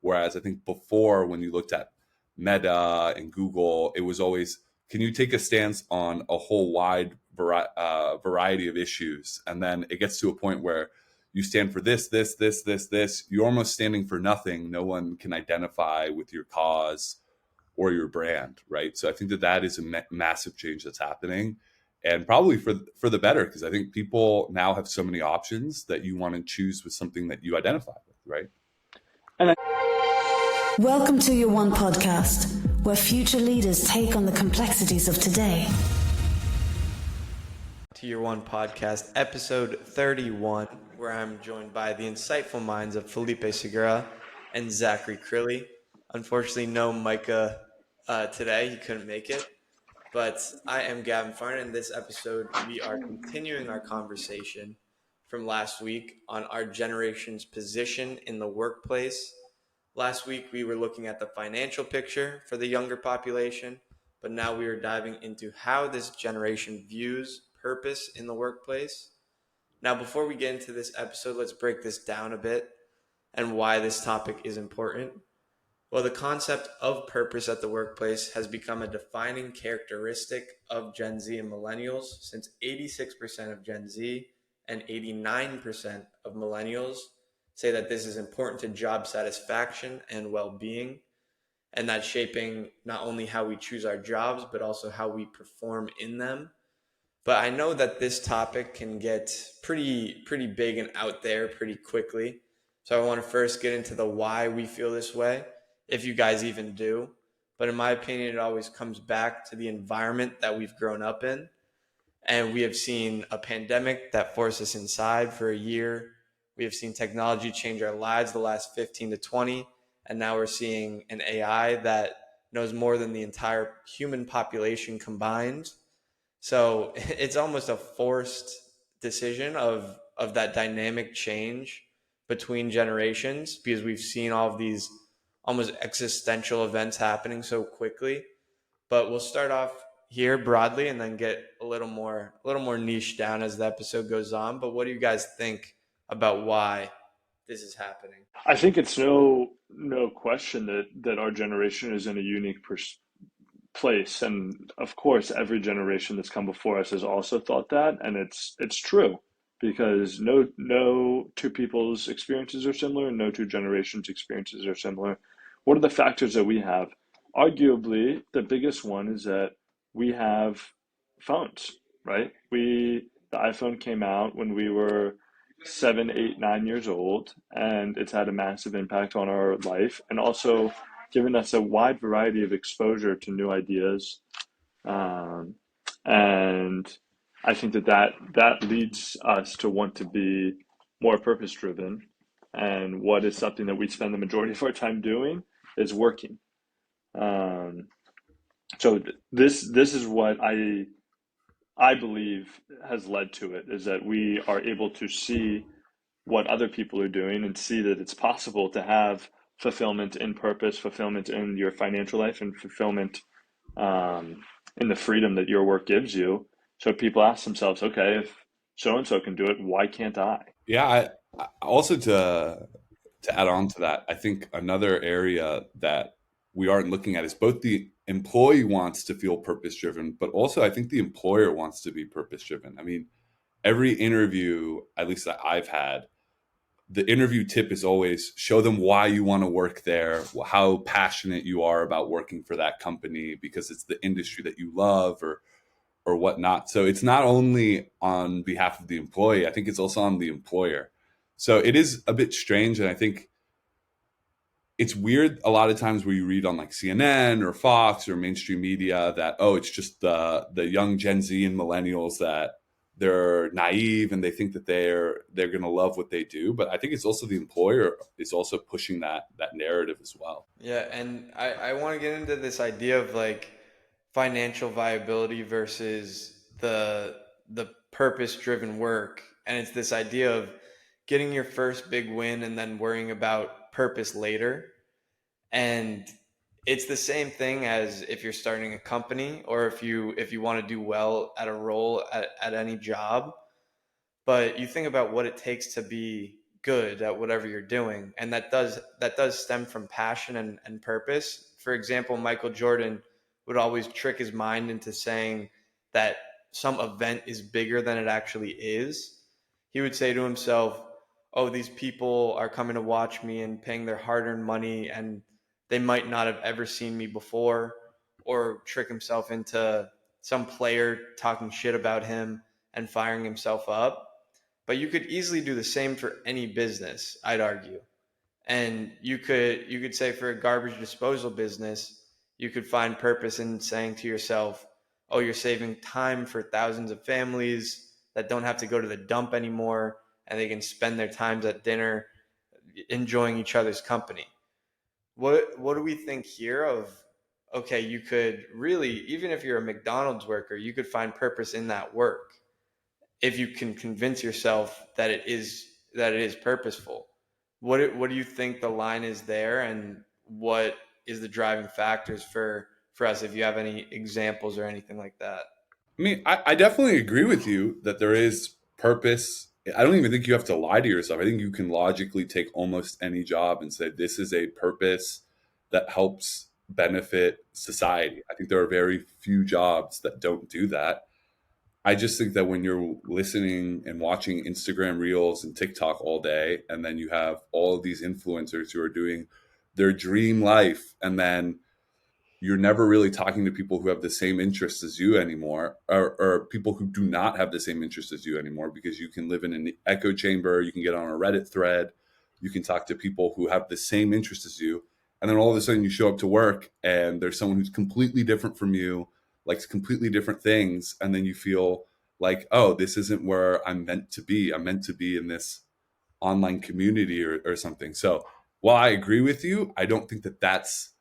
Whereas I think before, when you looked at Meta and Google, it was always, can you take a stance on a whole wide variety of issues? And then it gets to a point where you stand for this. You're almost standing for nothing. No one can identify with your cause or your brand, right? So I think that is a massive change that's happening, and probably for the better, because I think people now have so many options that you want to choose with something that you identify with, right? Welcome to Your One podcast, where future leaders take on the complexities of today. To Your One podcast, episode 31, where I'm joined by the insightful minds of Felipe Segura and Zachary Crilley. Unfortunately, no Micah today. He couldn't make it. But I am Gavin Farnan. In this episode, we are continuing our conversation from last week on our generation's position in the workplace. Last week, we were looking at the financial picture for the younger population, but now we are diving into how this generation views purpose in the workplace. Now, before we get into this episode, let's break this down a bit and why this topic is important. Well, the concept of purpose at the workplace has become a defining characteristic of Gen Z and Millennials, since 86% of Gen Z and 89% of Millennials say that this is important to job satisfaction and well-being, and that's shaping not only how we choose our jobs, but also how we perform in them. But I know that this topic can get pretty big and out there pretty quickly. So I want to first get into the why we feel this way, if you guys even do. But in my opinion, it always comes back to the environment that we've grown up in. And we have seen a pandemic that forced us inside for a year. We have seen technology change our lives the last 15 to 20. And now we're seeing an AI that knows more than the entire human population combined. So it's almost a forced decision of that dynamic change between generations, because we've seen all of these almost existential events happening so quickly. But we'll start off here broadly and then get a little more niche down as the episode goes on. But what do you guys think about why this is happening? I think it's no question that our generation is in a unique place, and of course every generation that's come before us has also thought that, and it's true, because no two people's experiences are similar, and no two generations' experiences are similar. What are the factors that we have? Arguably, the biggest one is that we have phones, right? The iPhone came out when we were 7, 8, 9 years old, and it's had a massive impact on our life, and also given us a wide variety of exposure to new ideas. And I think that leads us to want to be more purpose-driven. And what is something that we spend the majority of our time doing is working. So this is what I believe has led to it, is that we are able to see what other people are doing and see that it's possible to have fulfillment in purpose, fulfillment in your financial life, and fulfillment in the freedom that your work gives you. So people ask themselves, okay, if so-and-so can do it, why can't I? Yeah, I also to add on to that, I think another area that we aren't looking at is both the employee wants to feel purpose-driven, but also I think the employer wants to be purpose-driven. I mean, every interview, at least that I've had, the interview tip is always show them why you want to work there, how passionate you are about working for that company because it's the industry that you love or whatnot. So it's not only on behalf of the employee, I think it's also on the employer. So it is a bit strange. And I think it's weird a lot of times where you read on like CNN or Fox or mainstream media that, oh, it's just the young Gen Z and millennials that they're naive and they think that they're going to love what they do. But I think it's also the employer is also pushing that narrative as well. Yeah. And I want to get into this idea of like financial viability versus the purpose-driven work. And it's this idea of getting your first big win and then worrying about purpose later. And it's the same thing as if you're starting a company or if you want to do well at a role at any job. But you think about what it takes to be good at whatever you're doing. And that does stem from passion and purpose. For example, Michael Jordan would always trick his mind into saying that some event is bigger than it actually is. He would say to himself, oh, these people are coming to watch me and paying their hard-earned money, and they might not have ever seen me before, or trick himself into some player talking shit about him and firing himself up. But you could easily do the same for any business, I'd argue. And you could say for a garbage disposal business, you could find purpose in saying to yourself, "Oh, you're saving time for thousands of families that don't have to go to the dump anymore, and they can spend their times at dinner enjoying each other's company." What do we think here of, okay, you could really, even if you're a McDonald's worker, you could find purpose in that work if you can convince yourself that it is purposeful. What do you think the line is there, and what is the driving factors for us, if you have any examples or anything like that? I mean, I definitely agree with you that there is purpose. I don't even think you have to lie to yourself. I think you can logically take almost any job and say, this is a purpose that helps benefit society. I think there are very few jobs that don't do that. I just think that when you're listening and watching Instagram reels and TikTok all day, and then you have all of these influencers who are doing their dream life, and then you're never really talking to people who have the same interests as you anymore, or people who do not have the same interests as you anymore, because you can live in an echo chamber, you can get on a Reddit thread, you can talk to people who have the same interests as you, and then all of a sudden you show up to work and there's someone who's completely different from you, likes completely different things, and then you feel like, oh, this isn't where I'm meant to be. I'm meant to be in this online community or something. So while I agree with you, I don't think that that's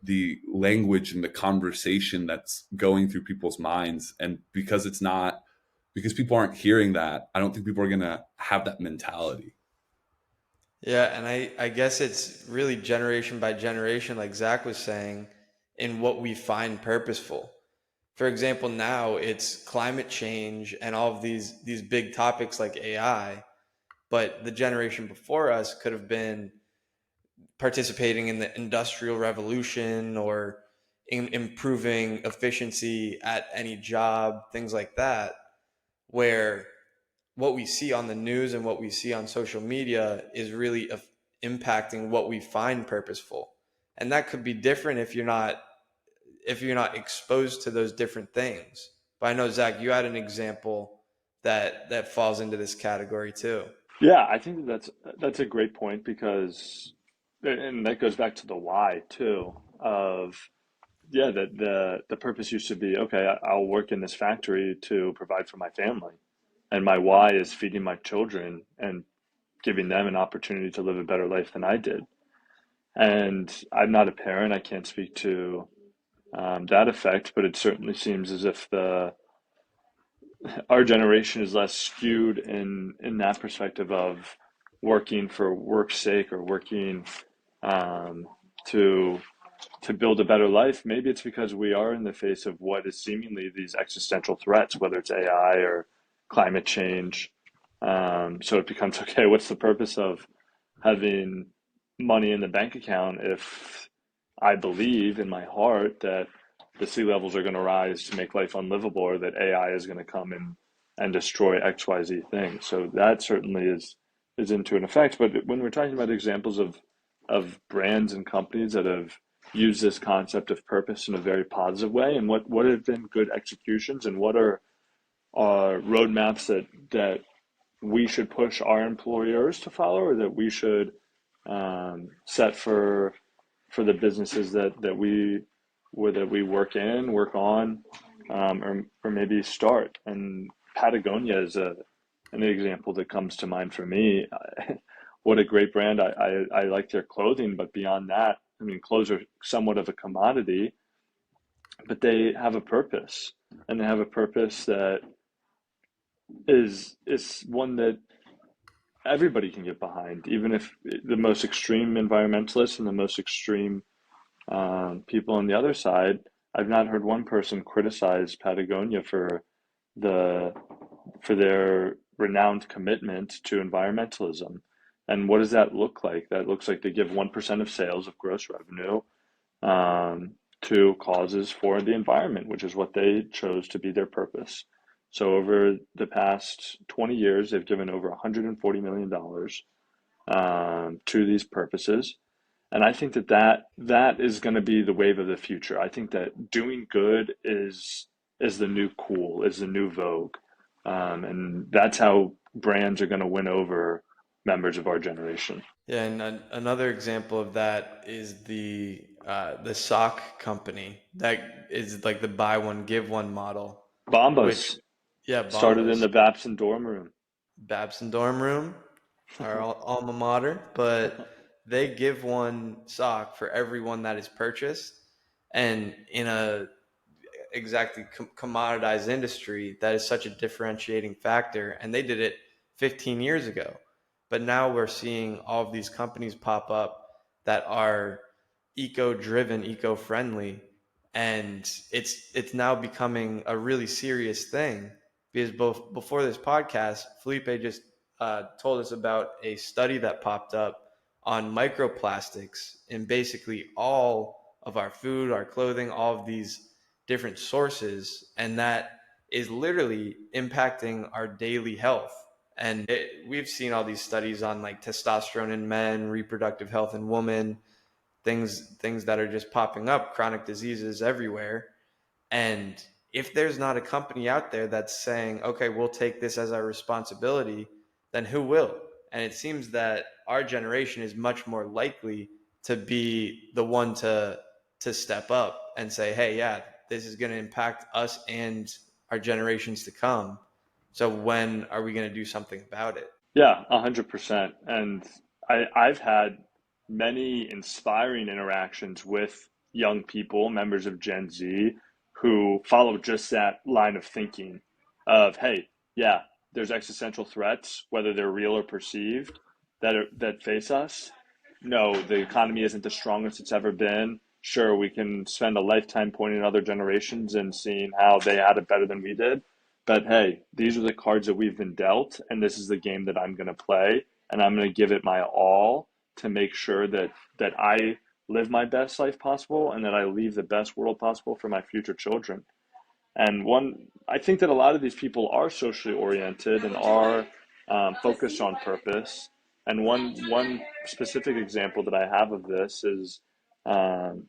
the language and the conversation that's going through people's minds. And because people aren't hearing that, I don't think people are going to have that mentality. Yeah, and I guess it's really generation by generation, like Zach was saying, in what we find purposeful. For example, now it's climate change and all of these big topics like AI, but the generation before us could have been participating in the industrial revolution, or in improving efficiency at any job, things like that, where what we see on the news and what we see on social media is really impacting what we find purposeful. And that could be different if you're not exposed to those different things. But I know, Zach, you had an example that falls into this category too. Yeah, I think that's a great point because, and that goes back to the why too. Of yeah, the purpose used to be, okay, I'll work in this factory to provide for my family, and my why is feeding my children and giving them an opportunity to live a better life than I did. And I'm not a parent; I can't speak to that effect, but it certainly seems as if the our generation is less skewed in that perspective of working for work's sake, or working um, to build a better life. Maybe it's because we are in the face of what is seemingly these existential threats, whether it's AI or climate change. So it becomes, okay, what's the purpose of having money in the bank account if I believe in my heart that the sea levels are going to rise to make life unlivable, or that AI is going to come and destroy XYZ things. So that certainly is into an effect. But when we're talking about examples of brands and companies that have used this concept of purpose in a very positive way, and what have been good executions, and what are roadmaps that we should push our employers to follow, or that we should set for the businesses that we work in, work on, or maybe start. And Patagonia is an example that comes to mind for me. What a great brand! I like their clothing, but beyond that, I mean, clothes are somewhat of a commodity, but they have a purpose, and they have a purpose that is one that everybody can get behind, even if the most extreme environmentalists and the most extreme people on the other side. I've not heard one person criticize Patagonia the for their renowned commitment to environmentalism. And what does that look like? That looks like they give 1% of sales of gross revenue to causes for the environment, which is what they chose to be their purpose. So over the past 20 years, they've given over $140 million to these purposes. And I think that is going to be the wave of the future. I think that doing good is the new cool, is the new vogue. And that's how brands are going to win over members of our generation. Yeah, and another example of that is the sock company that is like the buy one give one model, which Bombas yeah, started in Bombas, the Babson dorm room. Babson dorm room, our alma mater, but they give one sock for everyone that is purchased, and in a exactly commoditized industry, that is such a differentiating factor. And they did it 15 years ago. But now we're seeing all of these companies pop up that are eco-driven, eco-friendly, and it's now becoming a really serious thing because both before this podcast, Felipe just told us about a study that popped up on microplastics in basically all of our food, our clothing, all of these different sources, and that is literally impacting our daily health. And we've seen all these studies on like testosterone in men, reproductive health in women, things that are just popping up, chronic diseases everywhere. And if there's not a company out there that's saying, okay, we'll take this as our responsibility, then who will? And it seems that our generation is much more likely to be the one to step up and say, hey, yeah, this is going to impact us and our generations to come. So when are we going to do something about it? Yeah, 100%. And I've had many inspiring interactions with young people, members of Gen Z, who follow just that line of thinking of, hey, yeah, there's existential threats, whether they're real or perceived, that face us. No, the economy isn't the strongest it's ever been. Sure, we can spend a lifetime pointing at other generations and seeing how they had it better than we did. But hey, these are the cards that we've been dealt, and this is the game that I'm going to play, and I'm going to give it my all to make sure that I live my best life possible and that I leave the best world possible for my future children. And I think that a lot of these people are socially oriented and are focused on purpose. And one specific example that I have of this is, um,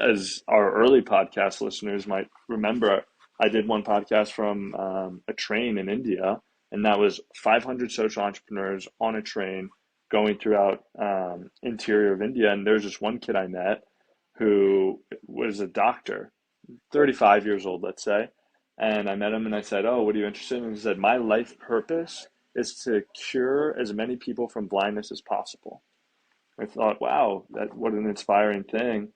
as our early podcast listeners might remember, I did one podcast from a train in India, and that was 500 social entrepreneurs on a train going throughout interior of India. And there's this one kid I met who was a doctor, 35 years old, let's say. And I met him and I said, oh, what are you interested in? And he said, my life purpose is to cure as many people from blindness as possible. I thought, wow, what an inspiring thing.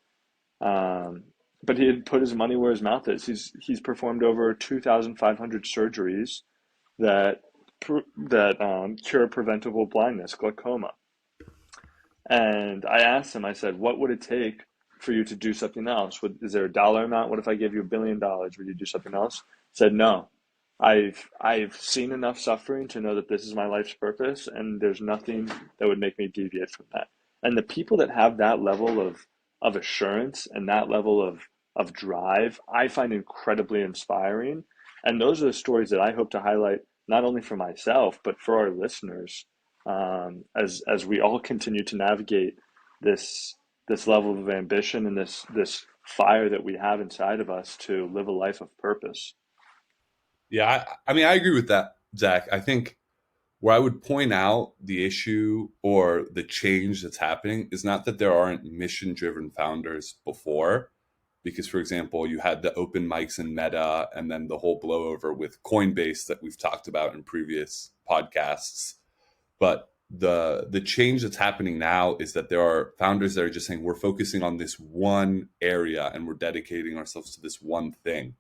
Um, but he had put his money where his mouth is. He's performed over 2,500 surgeries that cure preventable blindness, glaucoma. And I asked him, I said, what would it take for you to do something else? Is there a dollar amount? What if I gave you $1 billion? Would you do something else? He said, no. I've seen enough suffering to know that this is my life's purpose, and there's nothing that would make me deviate from that. And the people that have that level of assurance and that level of drive, I find incredibly inspiring. And those are the stories that I hope to highlight not only for myself, but for our listeners, as we all continue to navigate this level of ambition and this fire that we have inside of us to live a life of purpose. Yeah, I mean, I agree with that, Zach. I think where I would point out the issue or the change that's happening is not that there aren't mission driven founders before, because, for example, you had the open mics in Meta and then the whole blowover with Coinbase that we've talked about in previous podcasts. But the change that's happening now is that there are founders that are just saying we're focusing on this one area and we're dedicating ourselves to this one thing.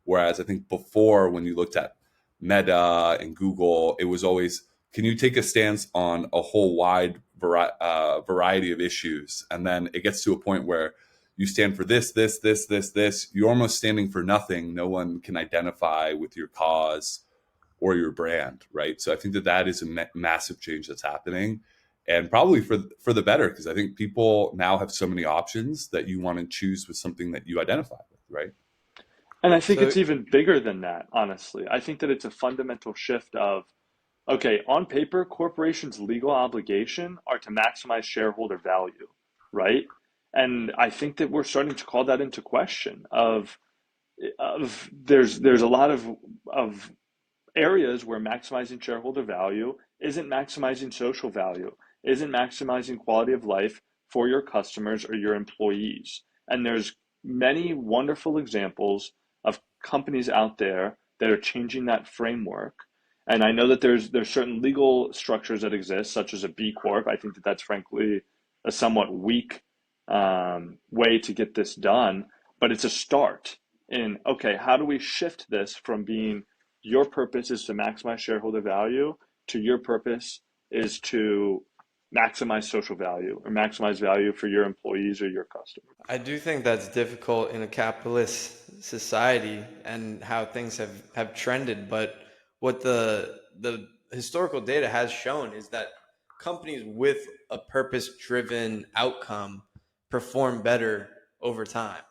Whereas I think before, when you looked at Meta and Google, it was always, can you take a stance on a whole wide variety of issues? And then it gets to a point where you stand for this. You're almost standing for nothing. No one can identify with your cause. or your brand, right? So I think that that is a massive change that's happening, and probably for the better, because I think people now have so many options that you want to choose with something that you identify with, right? And I think So it's even bigger than that, honestly. I think that it's a fundamental shift of, okay, on paper, corporations' legal obligation are to maximize shareholder value, right? And I think that we're starting to call that into question of there's a lot of areas where maximizing shareholder value isn't maximizing social value, isn't maximizing quality of life for your customers or your employees. And there's many wonderful examples of companies out there that are changing that framework. And I know that there's certain legal structures that exist, such as a B Corp. I think that that's frankly a somewhat weak way to get this done, but it's a start in, okay, how do we shift this from being your purpose is to maximize shareholder value to your purpose is to maximize social value or maximize value for your employees or your customers. I do think that's difficult in a capitalist society and how things have trended. But what the historical data has shown is that companies with a purpose-driven outcome perform better over time.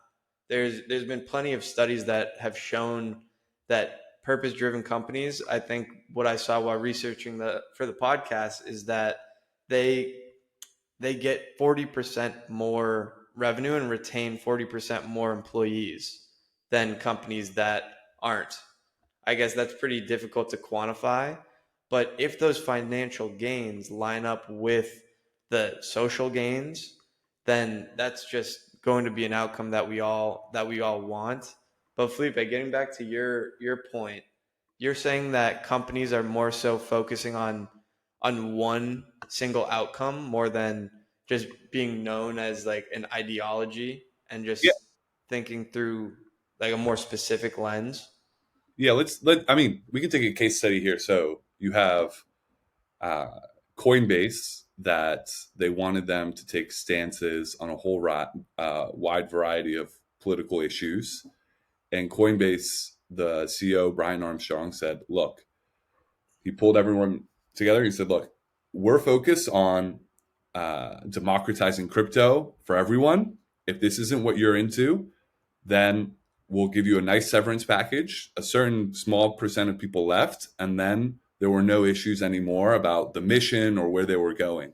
There's been plenty of studies that have shown that purpose-driven companies, I think what I saw while researching for the podcast is that they they get 40% more revenue and retain 40% more employees than companies that aren't. I guess that's pretty difficult to quantify, but if those financial gains line up with the social gains, then that's just going to be an outcome that we all want. But Felipe, getting back to your point, you're saying that companies are more so focusing on one single outcome more than just being known as like an ideology and Yeah, just thinking through like a more specific lens. yeah. I mean, we can take a case study here. So you have uh, Coinbase, that they wanted them to take stances on a whole wide variety of political issues. And Coinbase, the CEO, Brian Armstrong, said, look, he pulled everyone together. He said, look, we're focused on democratizing crypto for everyone. If this isn't what you're into, then we'll give you a nice severance package. A certain small percent of people left, and then there were no issues anymore about the mission or where they were going.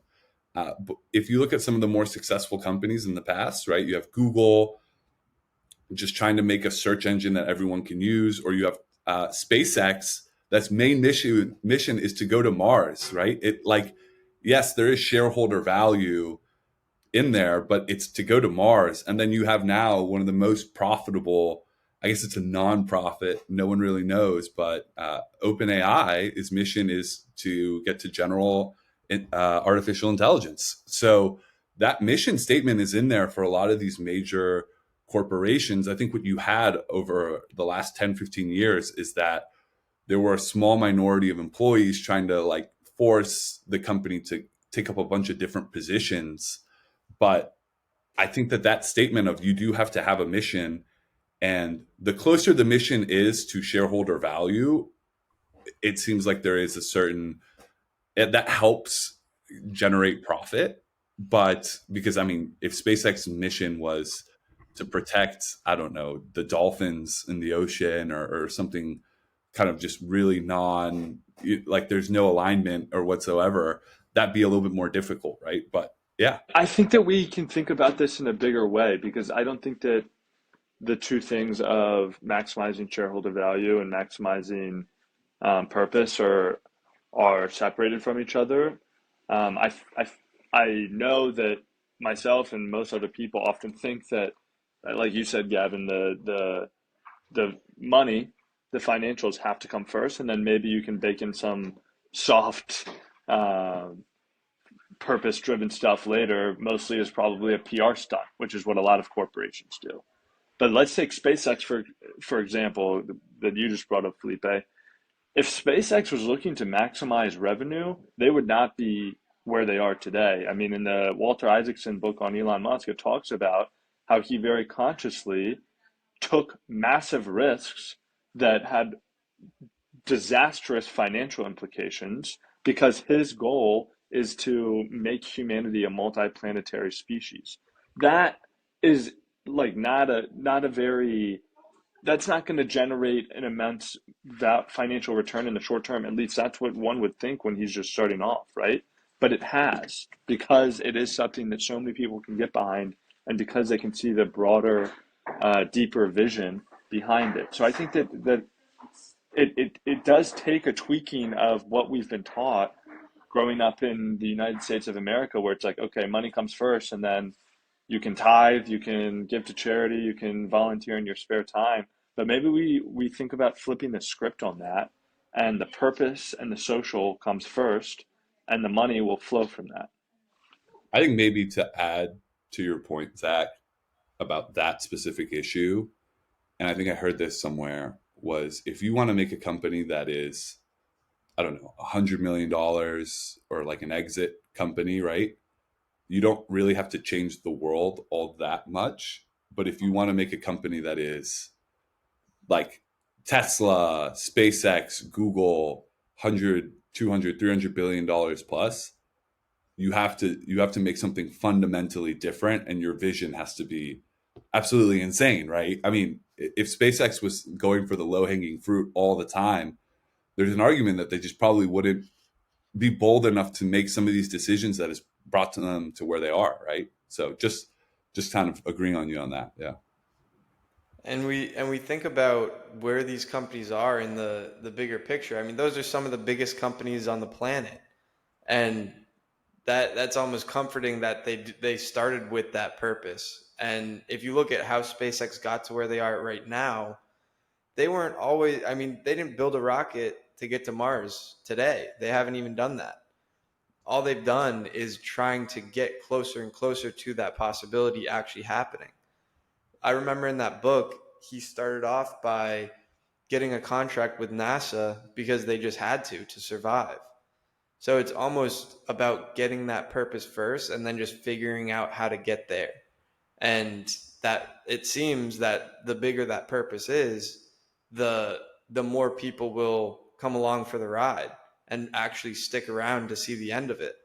But if you look at some of the more successful companies in the past, right, you have Google just trying to make a search engine that everyone can use, or you have SpaceX, that's main mission is to go to Mars, right? It like, yes, there is shareholder value in there, but it's to go to Mars. And then you have now one of the most profitable, I guess it's a non-profit, no one really knows, but OpenAI's mission is to get to general artificial intelligence. So that mission statement is in there for a lot of these major corporations. I think what you had over the last 10, 15 years is that there were a small minority of employees trying to like force the company to take up a bunch of different positions. But I think that that statement of you do have to have a mission, and the closer the mission is to shareholder value, it seems like there is a certain that helps generate profit. But because I mean, if SpaceX's mission was to protect, I don't know, the dolphins in the ocean, or something kind of just really like there's no alignment or whatsoever, that'd be a little bit more difficult, right? But yeah. I think that we can think about this in a bigger way because I don't think that the two things of maximizing shareholder value and maximizing purpose are separated from each other. I know that myself and most other people often think that, like you said, Gavin, the money, the financials have to come first, and then maybe you can bake in some soft, purpose-driven stuff later. Mostly is probably a PR stunt, which is what a lot of corporations do. But let's take SpaceX for example, that you just brought up, Felipe. If SpaceX was looking to maximize revenue, they would not be where they are today. I mean, in the Walter Isaacson book on Elon Musk, it talks about how he very consciously took massive risks that had disastrous financial implications because his goal is to make humanity a multi-planetary species. That is like not a very that's not going to generate an immense financial return in the short term. At least that's what one would think when he's just starting off, right? But it has, because it is something that so many people can get behind, and because they can see the broader, deeper vision behind it. So I think that it does take a tweaking of what we've been taught growing up in the United States of America, where it's like, okay, money comes first, and then you can tithe, you can give to charity, you can volunteer in your spare time. But maybe we think about flipping the script on that, and the purpose and the social comes first, and the money will flow from that. I think maybe to add to your point, Zach, about that specific issue, and I think I heard this somewhere, was if you want to make a company that is, I don't know, $100 million or like an exit company, right? You don't really have to change the world all that much. But if you want to make a company that is like Tesla, SpaceX, Google, 100, 200, $300 billion plus, you have to make something fundamentally different, and your vision has to be absolutely insane, right? I mean, if SpaceX was going for the low-hanging fruit all the time, there's an argument that they just probably wouldn't be bold enough to make some of these decisions that has brought them to where they are, right? So just kind of agreeing on you on that. Yeah. And we think about where these companies are in the bigger picture. I mean, those are some of the biggest companies on the planet, and that's almost comforting that they started with that purpose. And if you look at how SpaceX got to where they are right now, they weren't always. I mean, they didn't build a rocket to get to Mars today. They haven't even done that. All they've done is trying to get closer and closer to that possibility actually happening. I remember in that book, he started off by getting a contract with NASA because they just had to survive. So it's almost about getting that purpose first and then just figuring out how to get there. And that it seems that the bigger that purpose is, the more people will come along for the ride and actually stick around to see the end of it.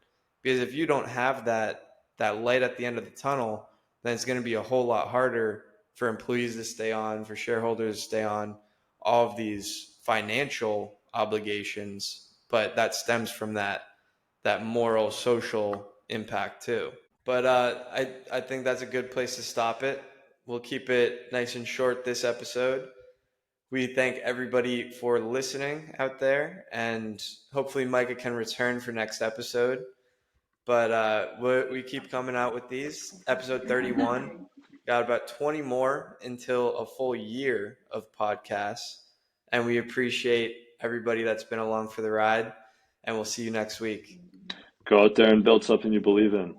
Because if you don't have that light at the end of the tunnel, then it's going to be a whole lot harder for employees to stay on, for shareholders to stay on, all of these financial obligations. But that stems from that moral, social impact too. But I think that's a good place to stop it. We'll keep it nice and short this episode. We thank everybody for listening out there, and hopefully Micah can return for next episode. But we keep coming out with these. Episode 31. Got about 20 more until a full year of podcasts. And we appreciate everybody that's been along for the ride. And we'll see you next week. Go out there and build something you believe in.